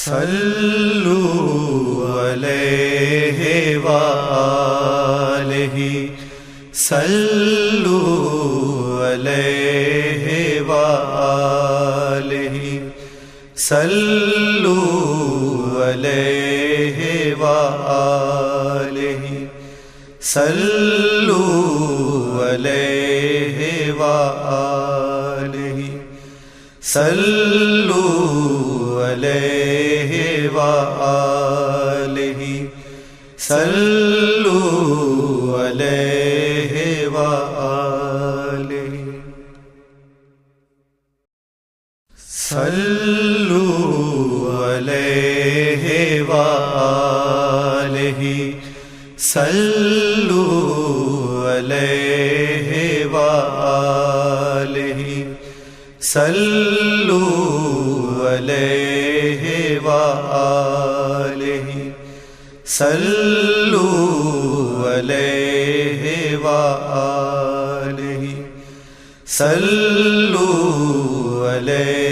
صلوا علیہ وآلہ صلوا علیہ وآلہ صلوا علیہ وآلہ صلوا علیہ وآلہ صلوا علیہ وآلہ صلوا علیہ وآلہ صلوا علیہ وآلہ صلوا علیہ وآلہ صلوا علیہ وآلہ صلوا علیہ وآلہ صلوا علیہ